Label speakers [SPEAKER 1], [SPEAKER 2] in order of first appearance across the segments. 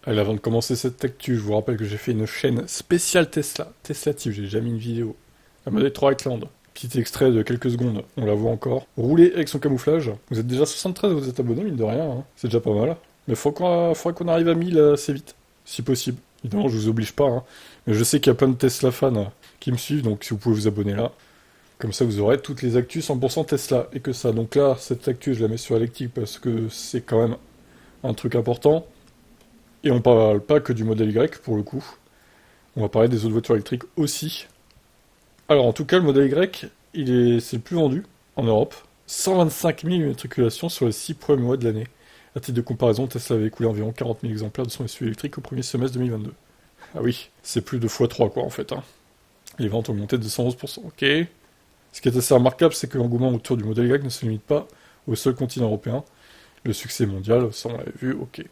[SPEAKER 1] Allez, avant de commencer cette actu, je vous rappelle que j'ai fait une chaîne spéciale Tesla, Teslative, j'ai déjà mis une vidéo. La modèle 3 Highland, petit extrait de quelques secondes, on la voit encore. Rouler avec son camouflage, vous êtes déjà 73, vous êtes abonnés, mine de rien, hein. C'est déjà pas mal. Mais faudra qu'on arrive à 1000 assez vite, si possible. Évidemment, je vous oblige pas, hein. Mais je sais qu'il y a plein de Tesla fans qui me suivent, donc si vous pouvez vous abonner là. Comme ça, vous aurez toutes les actus 100% Tesla, et que ça. Donc là, cette actu, je la mets sur électrique parce que c'est quand même un truc important. Et on parle pas que du modèle Y pour le coup. On va parler des autres voitures électriques aussi. Alors en tout cas, le modèle Y, c'est le plus vendu en Europe. 125 000 immatriculations sur les 6 premiers mois de l'année. À titre de comparaison, Tesla avait écoulé environ 40 000 exemplaires de son SUV électrique au premier semestre 2022. Ah oui, c'est plus de x3 quoi en fait. Hein. Les ventes ont augmenté de 211%. Ok. Ce qui est assez remarquable, c'est que l'engouement autour du modèle Y ne se limite pas au seul continent européen. Le succès mondial, ça on l'avait vu, ok.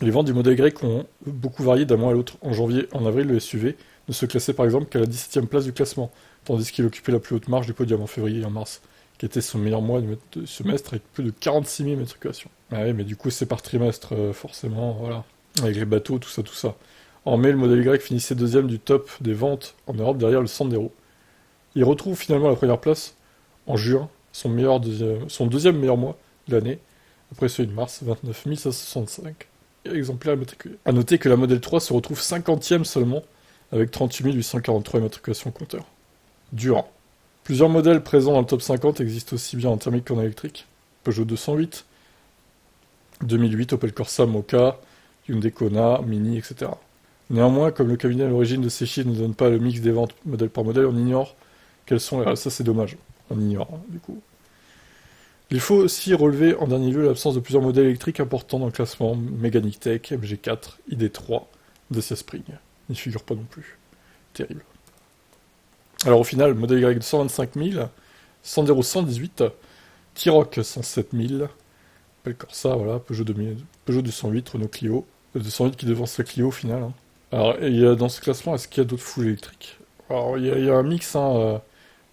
[SPEAKER 1] Les ventes du modèle Y ont beaucoup varié d'un mois à l'autre. En janvier, en avril, le SUV ne se classait par exemple qu'à la 17e place du classement, tandis qu'il occupait la plus haute marge du podium en février et en mars, qui était son meilleur mois de semestre avec plus de 46 000 matriculations. Ah ouais, mais du coup c'est par trimestre, forcément, voilà. Avec les bateaux, tout ça, tout ça. En mai, le modèle Y finissait deuxième du top des ventes en Europe derrière le Sandero. Il retrouve finalement la première place en juin, son deuxième meilleur mois de l'année, après celui de mars, 29 565 exemplaires immatriculés. A noter que la Model 3 se retrouve 50e seulement, avec 38 843 immatriculations au compteur. Dur. Plusieurs modèles présents dans le top 50 existent aussi bien en thermique qu'en électrique. Peugeot 208, 2008 Opel Corsa Mokka, Hyundai Kona, Mini, etc. Néanmoins, comme le cabinet à l'origine de ces chiffres ne donne pas le mix des ventes modèle par modèle, on ignore quels sont les... Ça c'est dommage, on ignore, hein, du coup. Il faut aussi relever en dernier lieu l'absence de plusieurs modèles électriques importants dans le classement, Megane Tech, MG4, ID3, Dacia Spring. N'y figure pas non plus. Terrible. Alors au final, modèle Y de 125 000, Sandero 118, T-Roc 107 000, Opel Corsa, voilà, Peugeot 208, Renault Clio, 208 qui devance la Clio au final. Hein. Alors dans ce classement, est-ce qu'il y a d'autres foules électriques? Alors il y a un mix hein,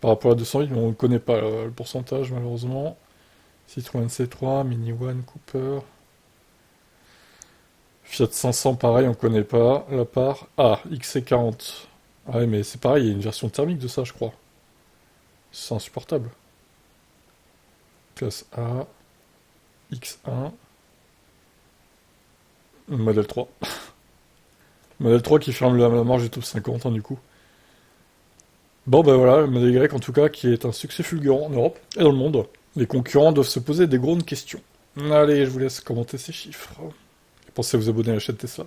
[SPEAKER 1] par rapport à 208, mais on ne connaît pas le pourcentage malheureusement. Citroën C3, Mini One, Cooper. Fiat 500, pareil, on connaît pas. La part. Ah, XC40. Ah ouais, mais c'est pareil, il y a une version thermique de ça, je crois. C'est insupportable. Classe A, X1, modèle 3. Modèle 3 qui ferme la marge du top 50, hein, du coup. Bon, ben voilà, le modèle Y en tout cas, qui est un succès fulgurant en Europe et dans le monde. Les concurrents doivent se poser des grandes questions. Allez, je vous laisse commenter ces chiffres. Et pensez à vous abonner à la chaîne Tesla.